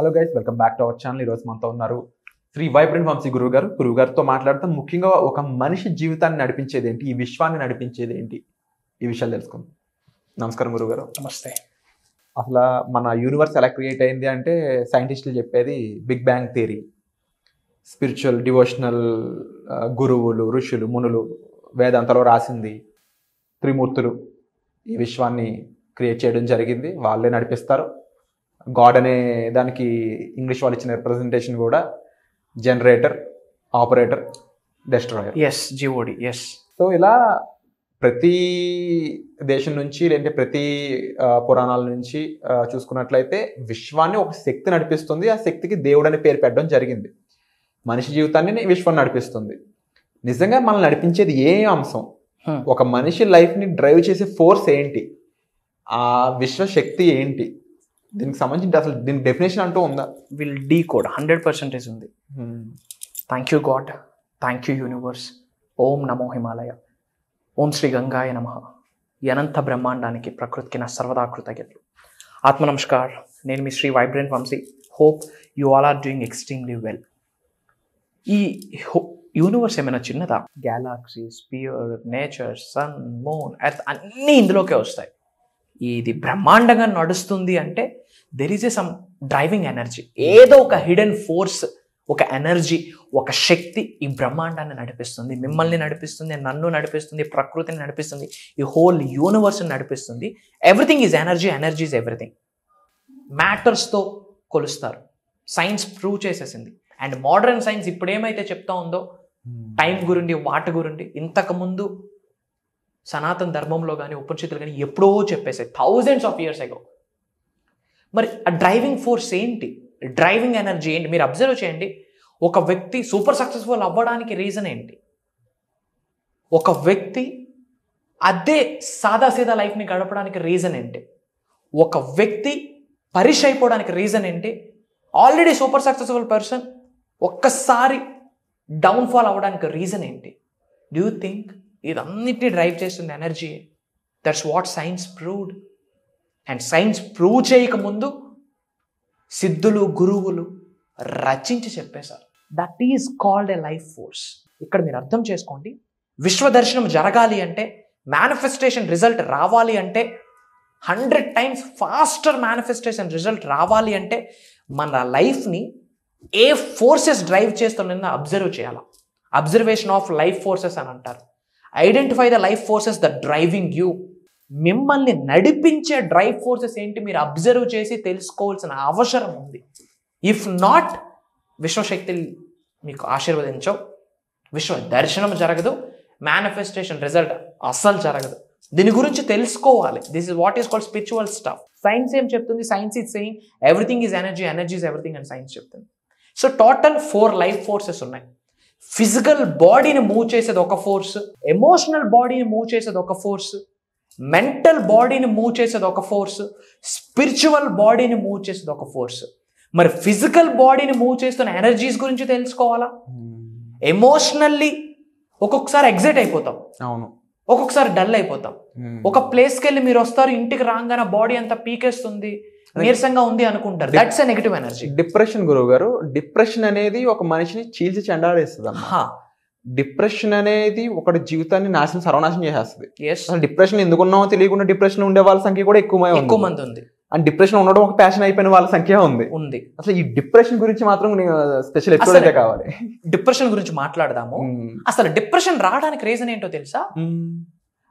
Hello guys, welcome back to our channel. ఈరోజు మనతో ఉన్నారు శ్రీ వైబ్రెంట్ వంశీ గురువు గారితో మాట్లాడతాం. ముఖ్యంగా ఒక మనిషి జీవితాన్ని నడిపించేది ఏంటి, ఈ విశ్వాన్ని నడిపించేది ఏంటి, ఈ విషయాలు తెలుసుకుందాం. నమస్కారం గురువుగారు. నమస్తే. అసలు మన యూనివర్స్ ఎలా క్రియేట్ అయింది అంటే సైంటిస్టులు చెప్పేది big bang theory. Spiritual devotional గురువులు, ఋషులు, మునులు వేదాంతలో రాసింది త్రిమూర్తులు ఈ విశ్వాన్ని క్రియేట్ చేయడం జరిగింది. వాళ్ళే నడిపిస్తారు. గాడ్ అనే దానికి ఇంగ్లీష్ వాళ్ళు ఇచ్చిన రిప్రజెంటేషన్ కూడా generator, operator, destroyer. GOD. So ఇలా ప్రతి దేశం నుంచి లేదంటే ప్రతి పురాణాల నుంచి చూసుకున్నట్లయితే విశ్వాన్ని ఒక శక్తి నడిపిస్తుంది. ఆ శక్తికి దేవుడు అనే పేరు పెట్టడం జరిగింది. మనిషి జీవితాన్ని విశ్వం నడిపిస్తుంది. నిజంగా మనల్ని నడిపించేది ఏ అంశం, ఒక మనిషి లైఫ్ని డ్రైవ్ చేసే ఫోర్స్ ఏంటి, ఆ విశ్వశక్తి ఏంటి, దీనికి సంబంధించి అసలు దీనికి డెఫినేషన్ అంటూ ఉందా? విల్ డీకోడ్ 100% ఉంది. Thank you God, thank you universe. ఓం నమో హిమాలయ, ఓం శ్రీ గంగాయ నమః. ఈ అనంత బ్రహ్మాండానికి, ప్రకృతికి నా సర్వదా కృతజ్ఞతలు. ఆత్మ నమస్కార్. నేను మీ Shri vibrant Vamshi. Hope you all are doing extremely well. ఈ యూనివర్స్ ఏమైనా చిన్నదా? గ్యాలాక్సీస్, పియర్, నేచర్, సన్, మూన్, ఎర్త్ అన్నీ ఇందులోకే వస్తాయి. ఇది బ్రహ్మాండంగా నడుస్తుంది అంటే there is some driving energy. ఏదో ఒక హిడెన్ ఫోర్స్, ఒక ఎనర్జీ, ఒక శక్తి ఈ బ్రహ్మాండాన్ని నడిపిస్తుంది, మిమ్మల్ని నడిపిస్తుంది, నన్ను నడిపిస్తుంది, ప్రకృతిని నడిపిస్తుంది, ఈ హోల్ యూనివర్స్ని నడిపిస్తుంది. Everything is energy, energy is everything. మ్యాటర్స్తో కొలుస్తారు. సైన్స్ ప్రూవ్ చేసేసింది. అండ్ మోడర్న్ సైన్స్ ఇప్పుడు ఏమైతే చెప్తా ఉందో టైం గురించి, వాటి గురించి, ఇంతకుముందు సనాతన ధర్మంలో కానీ ఉపనిషత్తులు కానీ ఎప్పుడో చెప్పేసాయి, థౌజండ్స్ ఆఫ్ ఇయర్స్ అగో. మరి ఆ డ్రైవింగ్ ఫోర్స్ ఏంటి, డ్రైవింగ్ ఎనర్జీ ఏంటి? మీరు అబ్జర్వ్ చేయండి. ఒక వ్యక్తి సూపర్ సక్సెస్ఫుల్ అవ్వడానికి రీజన్ ఏంటి? ఒక వ్యక్తి అదే సాదాసీదా లైఫ్ని గడపడానికి రీజన్ ఏంటి? ఒక వ్యక్తి పరిష్ అయిపోవడానికి రీజన్ ఏంటి? ఆల్రెడీ సూపర్ సక్సెస్ఫుల్ పర్సన్ ఒక్కసారి డౌన్ఫాల్ అవ్వడానికి రీజన్ ఏంటి? డూ యూ థింక్ ఇదన్నిటిని డ్రైవ్ చేస్తుంది energy? That's what science proved. And science prove చేయకముందు సిద్ధులు, గురువులు రచించి చెప్పేశారు. That is called a life force. ఇక్కడ మీరు అర్థం చేసుకోండి. విశ్వదర్శనం జరగాలి అంటే, మేనిఫెస్టేషన్ రిజల్ట్ రావాలి అంటే, 100 times ఫాస్టర్ మేనిఫెస్టేషన్ రిజల్ట్ రావాలి అంటే మన లైఫ్ని ఏ ఫోర్సెస్ డ్రైవ్ చేస్తున్నా అబ్జర్వ్ చేయాలి. అబ్జర్వేషన్ ఆఫ్ లైఫ్ ఫోర్సెస్ అని అంటారు. Identify the life forces the driving you. మిమ్మల్ని నడిపించే డ్రైవ్ ఫోర్సెస్ ఏంటి మీరు అబ్జర్వ్ చేసి తెలుసుకోవాల్సిన అవసరం ఉంది. ఇఫ్ నాట్, విశ్వశక్తి మీకు ఆశీర్వదించవు, విశ్వ దర్శనం జరగదు, మేనిఫెస్టేషన్ రిజల్ట్ అస్సలు జరగదు. దీని గురించి తెలుసుకోవాలి. This is what is called spiritual stuff. Science ఏం చెప్తుంది? Science is saying everything is energy, energy is everything అని సైన్స్ చెప్తుంది. సో టోటల్ 4 లైఫ్ ఫోర్సెస్ ఉన్నాయి. ఫిజికల్ బాడీని మూవ్ చేసేది ఒక ఫోర్స్, ఎమోషనల్ బాడీని మూవ్ చేసేది ఒక ఫోర్స్, మెంటల్ బాడీని మూవ్ చేసేది ఒక ఫోర్స్, స్పిరిచువల్ బాడీని మూవ్ చేసేది ఒక ఫోర్స్. మరి ఫిజికల్ బాడీని మూవ్ చేస్తున్న ఎనర్జీస్ గురించి తెలుసుకోవాలా? ఎమోషనల్లీ ఒక్కొక్కసారి ఎగ్జైట్ అయిపోతాం, అవును, ఒక్కొక్కసారి డల్ అయిపోతాం. ఒక ప్లేస్కి వెళ్ళి మీరు వస్తారు, ఇంటికి రాగానే బాడీ అంతా పీకేస్తుంది, నీరసంగా ఉంది అనుకుంటారు. That's a negative energy. Depression గురువు గారు, డిప్రెషన్ అనేది ఒక మనిషిని చీల్చి చెండాడేస్తుంది. డిప్రెషన్ అనేది ఒకటి జీవితాన్ని సర్వనాశనం చేసేస్తుంది. అసలు డిప్రెషన్ ఎందుకున్నామో తెలియకుండా డిప్రెషన్ ఉండే వాళ్ళ సంఖ్య కూడా ఎక్కువ మంది ఉంది. అండ్ డిప్రెషన్ ఉండడం ఒక ప్యాషన్ అయిపోయిన వాళ్ళ సంఖ్య ఉంది. అసలు ఈ డిప్రెషన్ గురించి మాత్రం స్పెషల్ ఎపిసోడ్ అయితే కావాలి. డిప్రెషన్ గురించి మాట్లాడదాము. అసలు డిప్రెషన్ రావడానికి రీజన్ ఏంటో తెలుసా?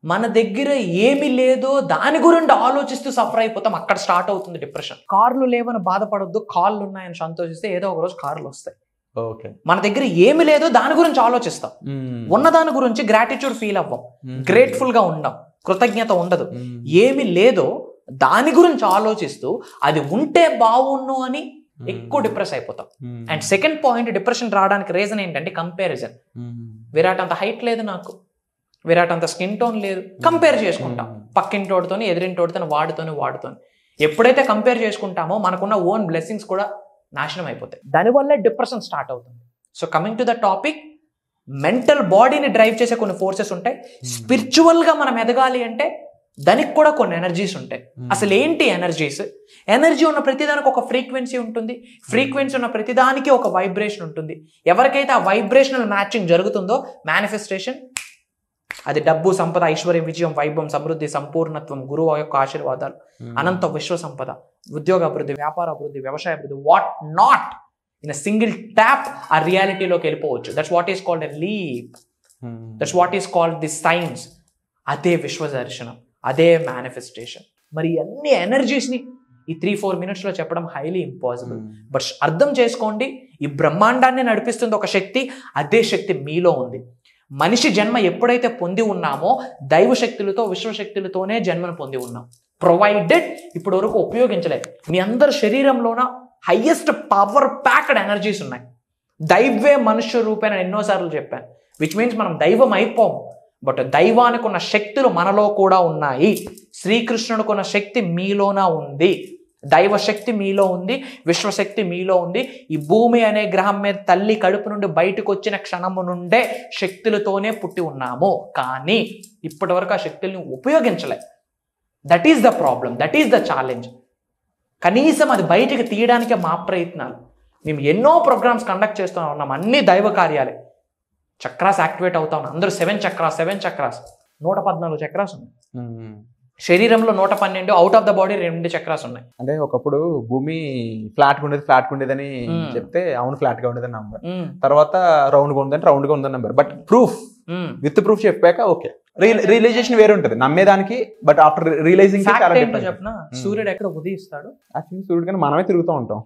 మన దగ్గర ఏమి లేదో దాని గురించి ఆలోచిస్తూ సఫర్ అయిపోతాం. అక్కడ స్టార్ట్ అవుతుంది డిప్రెషన్. కార్లు లేవని బాధపడొద్దు, కాళ్ళు ఉన్నాయని సంతోషిస్తే ఏదో ఒక రోజు కార్లు వస్తాయి. మన దగ్గర ఏమి లేదో దాని గురించి ఆలోచిస్తాం, ఉన్న దాని గురించి గ్రాటిట్యూడ్ ఫీల్ అవ్వం, గ్రేట్ఫుల్ గా ఉండం, కృతజ్ఞత ఉండదు. ఏమి లేదో దాని గురించి ఆలోచిస్తూ అది ఉంటే బాగుండు అని ఎక్కువ డిప్రెస్ అయిపోతాం. అండ్ సెకండ్ పాయింట్, డిప్రెషన్ రావడానికి రీజన్ ఏంటంటే కంపారిజన్. విరాట్ అంత హైట్ లేదు, నాకు విరాట్ అంత స్కిన్ టోన్ లేదు, కంపేర్ చేసుకుంటాం పక్కింటోడితోని, ఎదిరింటోడితోని, వాడుతోని. ఎప్పుడైతే కంపేర్ చేసుకుంటామో మనకున్న ఓన్ బ్లెస్సింగ్స్ కూడా నాశనం అయిపోతాయి. దానివల్ల డిప్రెషన్ స్టార్ట్ అవుతుంది. So coming to the topic, mental బాడీని డ్రైవ్ చేసే కొన్ని ఫోర్సెస్ ఉంటాయి. స్పిరిచువల్గా మనం ఎదగాలి అంటే దానికి కూడా కొన్ని ఎనర్జీస్ ఉంటాయి. అసలు ఏంటి ఎనర్జీస్? ఎనర్జీ ఉన్న ప్రతిదానికి ఒక ఫ్రీక్వెన్సీ ఉంటుంది. ఫ్రీక్వెన్సీ ఉన్న ప్రతిదానికి ఒక వైబ్రేషన్ ఉంటుంది. ఎవరికైతే ఆ వైబ్రేషనల్ మ్యాచింగ్ జరుగుతుందో మేనిఫెస్టేషన్, అది డబ్బు, సంపద, ఐశ్వర్యం, విజయం, వైభవం, సమృద్ధి, సంపూర్ణత్వం, గురువు యొక్క ఆశీర్వాదాలు, అనంత విశ్వ సంపద, ఉద్యోగ అభివృద్ధి, వ్యాపార అభివృద్ధి, వ్యవసాయ అభివృద్ధి, what not, in a single tap ఆ రియాలిటీలోకి వెళ్ళిపోవచ్చు. That's what is called a leap. That's what is called the science. అదే విశ్వ దర్శనం, అదే మేనిఫెస్టేషన్. మరి అన్ని ఎనర్జీస్ని ఈ 3-4 మినిట్స్లో చెప్పడం హైలీ ఇంపాసిబుల్. బట్ అర్థం చేసుకోండి, ఈ బ్రహ్మాండాన్ని నడిపిస్తుంది ఒక శక్తి. అదే శక్తి మీలో ఉంది. మనిషి జన్మ ఎప్పుడైతే పొంది ఉన్నామో దైవ శక్తులతో, విశ్వశక్తులతోనే జన్మను పొంది ఉన్నాం. ప్రొవైడెడ్ ఇప్పటి వరకు ఉపయోగించలేదు. మీ అందరి శరీరంలోన హైయెస్ట్ పవర్ ప్యాక్డ్ ఎనర్జీస్ ఉన్నాయి. దైవే మనుష్య రూపేణ ఎన్నోసార్లు చెప్పాను. విచ్ మీన్స్ మనం దైవం అయిపోము, బట్ దైవానికి ఉన్న శక్తులు మనలో కూడా ఉన్నాయి. శ్రీకృష్ణుడికి ఉన్న శక్తి మీలోన ఉంది. దైవశక్తి మీలో ఉంది, విశ్వశక్తి మీలో ఉంది. ఈ భూమి అనే గ్రహం మీద తల్లి కడుపు నుండి బయటకు వచ్చిన క్షణము నుండే శక్తులతోనే పుట్టి ఉన్నాము. కానీ ఇప్పటి వరకు ఆ శక్తుల్ని ఉపయోగించలే. That is the problem, that is the challenge. కనీసం అది బయటికి తీయడానికే మా ప్రయత్నాలు. మేము ఎన్నో ప్రోగ్రామ్స్ కండక్ట్ చేస్తూ ఉన్నాం, అన్ని దైవ కార్యాలే. చక్రాస్ యాక్టివేట్ అవుతా ఉన్నాం. అందరూ 7 చక్రాస్ 114 చక్రాస్ ఉన్నాయి. శరీరంలో 112, out of the body 2 chakras ఉన్నాయి. అంటే ఒకప్పుడు భూమి ఫ్లాట్ గా ఉండేదని చెప్తే అవును ఫ్లాట్ గా ఉండేదని నంబర్, తర్వాత రౌండ్ గా ఉందంటే రౌండ్ గా ఉందని number. But proof, with proof చెప్పాక ఓకే, రియలైజేషన్ వేరే ఉంటుంది నమ్మేదానికి. బట్ ఆఫ్టర్ రియలైజింగ్ చెప్పిన సూర్యుడు ఎక్కడ ఉదయిస్తాడు? సూర్యుడు కానీ మనమే తిరుగుతూ ఉంటాం.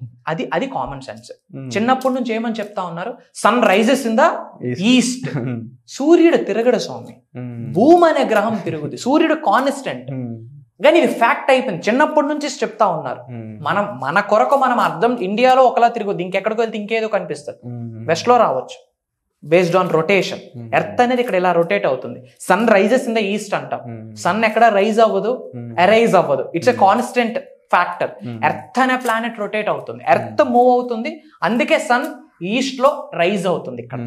అది కామన్ సెన్స్. చిన్నప్పటి నుంచి ఏమని చెప్తా ఉన్నారు? Sun rises in the east. సూర్యుడు తిరగడు స్వామి, భూమి అనే గ్రహం తిరుగుద్ది. సూర్యుడు కాన్స్టెంట్. కానీ ఇది ఫ్యాక్ట్ అయిపోయింది. చిన్నప్పటి నుంచి చెప్తా ఉన్నారు. మన కొరకు మనం అర్థం, ఇండియాలో ఒకలా తిరుగుద్ది, ఇంకెక్కడికి వెళ్తే ఇంకేదో కనిపిస్తుంది. వెస్ట్ లో రావచ్చు బేస్డ్ ఆన్ రొటేషన్. ఎర్త్ అనేది ఇక్కడ ఇలా రొటేట్ అవుతుంది. Sun rises in the east అంటాం. సన్ ఎక్కడ రైజ్ అవ్వదు, అరైజ్ అవ్వదు. It's a constant factor. Earth అనే ప్లానెట్ రొటేట్ అవుతుంది, ఎర్త్ మూవ్ అవుతుంది, అందుకే సన్ ఈస్ట్ లో రైజ్ అవుతుంది ఇక్కడ.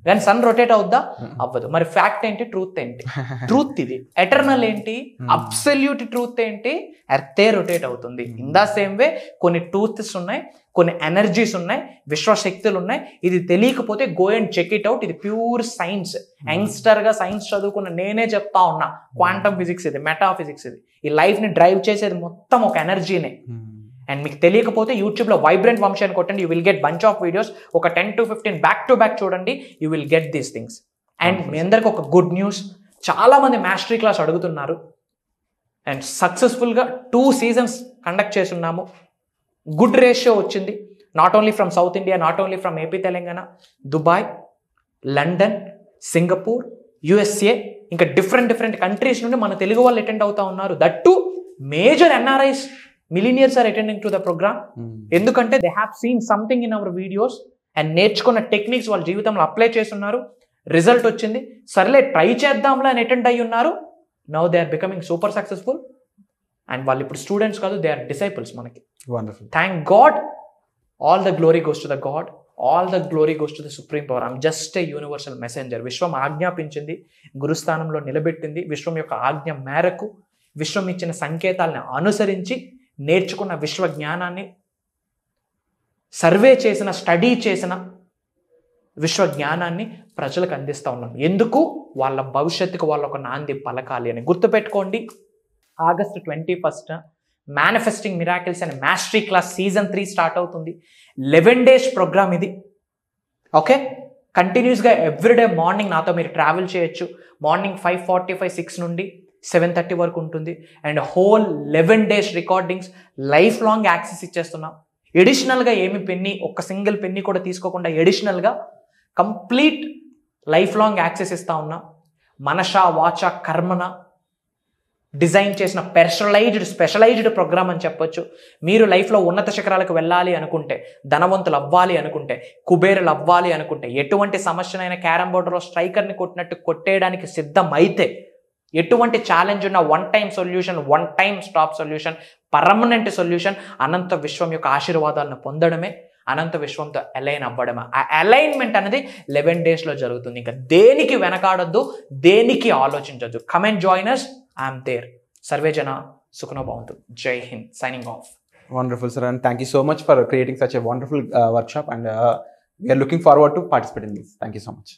కానీ సన్ రొటేట్ అవుద్దా? అవ్వదు. మరి ఫ్యాక్ట్ ఏంటి? ట్రూత్ ఏంటి? ట్రూత్ ఇది. ఎటర్నల్ ఏంటి? అబ్సల్యూట్ ట్రూత్ ఏంటి? ఎర్తే రొటేట్ అవుతుంది. ఇన్ ద సేమ్ వే కొన్ని ట్రూత్స్ ఉన్నాయి, కొన్ని ఎనర్జీస్ ఉన్నాయి, విశ్వశక్తులు ఉన్నాయి. ఇది తెలియకపోతే go and check it out. ఇది ప్యూర్ సైన్స్. యంగ్స్టర్ గా సైన్స్ చదువుకున్న నేనే చెప్తా ఉన్నా, క్వాంటమ్ ఫిజిక్స్ ఇది, మెటాఫిజిక్స్ ఇది. ఈ లైఫ్ ని డ్రైవ్ చేసేది మొత్తం ఒక ఎనర్జీనే. అండ్ మీకు తెలియకపోతే యూట్యూబ్లో వైబ్రెంట్ వంశీ అని కొట్టండి, you will get bunch of videos. ఒక 10 to 15 బ్యాక్ టు బ్యాక్ చూడండి, you will get these things. And మీ అందరికి ఒక గుడ్ న్యూస్, చాలామంది మాస్టరీ క్లాస్ అడుగుతున్నారు. అండ్ సక్సెస్ఫుల్గా 2 seasons కండక్ట్ చేస్తున్నాము. గుడ్ రేషియో వచ్చింది. Not only from south India, not only from AP Telangana, Dubai, London, Singapore, USA, ఇంకా డిఫరెంట్ కంట్రీస్ నుండి మన తెలుగు వాళ్ళు అటెండ్ అవుతా ఉన్నారు. That too major NRIs, millionaires are attending to the program. ఎందుకంటే they have seen something in our videos and నేర్చుకున్న techniques వాళ్ళ జీవితంలో అప్లై చేస్తున్నారు. రిజల్ట్ వచ్చింది. సర్లే ట్రై చేద్దాంలో అని అటెండ్ అయ్యి ఉన్నారు. Now they are becoming super successful. And వాళ్ళు ఇప్పుడు స్టూడెంట్స్ కాదు, దే ఆర్ డిసైపుల్స్ మనకి. Wonderful. Thank God. All the glory goes to the God, all the glory goes to the supreme power. I'm just a universal messenger. విశ్వం ఆజ్ఞాపించింది, గురుస్థానంలో నిలబెట్టింది. విశ్వం యొక్క ఆజ్ఞ మేరకు, విశ్వం ఇచ్చిన సంకేతాలను అనుసరించి నేర్చుకున్న విశ్వ జ్ఞానాన్ని, సర్వే చేసిన, స్టడీ చేసిన విశ్వ జ్ఞానాన్ని ప్రజలకు అందిస్తూ ఉన్నాం. ఎందుకు? వాళ్ళ భవిష్యత్తుకు వాళ్ళ ఒక నాంది పలకాలి అని. గుర్తుపెట్టుకోండి, August 21 మేనిఫెస్టింగ్ మిరాకిల్స్ అనే మాస్టరీ క్లాస్ Season 3 స్టార్ట్ అవుతుంది. 11 days ప్రోగ్రామ్ ఇది. ఓకే, కంటిన్యూస్గా ఎవ్రీడే మార్నింగ్ నాతో మీరు ట్రావెల్ చేయొచ్చు. మార్నింగ్ 5:45, 6 నుండి 7:30 వరకు ఉంటుంది. And whole 11 days recordings, life long access ఇచ్చేస్తున్నాం. ఎడిషనల్గా ఏమి పెన్నీ, ఒక్క సింగిల్ పెన్నీ కూడా తీసుకోకుండా ఎడిషనల్గా కంప్లీట్ లైఫ్ లాంగ్ యాక్సెస్ ఇస్తా ఉన్నాం. మనష వాచ కర్మన డిజైన్ చేసిన స్పెషలైజ్డ్ ప్రోగ్రామ్ అని చెప్పొచ్చు. మీరు లైఫ్లో ఉన్నత శిఖరాలకు వెళ్ళాలి అనుకుంటే, ధనవంతులు అవ్వాలి అనుకుంటే, కుబేరులు అవ్వాలి అనుకుంటే, ఎటువంటి సమస్యనైనా క్యారమ్ బోర్డులో స్ట్రైకర్ని కొట్టినట్టు కొట్టేయడానికి సిద్ధమైతే, ఎటువంటి ఛాలెంజ్ ఉన్న one time solution, one time stop solution, permanent solution, అనంత విశ్వం యొక్క ఆశీర్వాదాలను పొందడమే, అనంత విశ్వంతో అలైన్ అవ్వడమే. ఆ అలైన్మెంట్ అనేది 11 daysలో జరుగుతుంది. ఇంకా దేనికి వెనకాడొద్దు, దేనికి ఆలోచించొద్దు. Come and join us. I'm there. సర్వే జన సుఖనో భవంతు. జై హింద్. Signing off. Wonderful, sir, and thank you so much for creating such a wonderful workshop, and we are looking forward to participate in this. Thank you so much.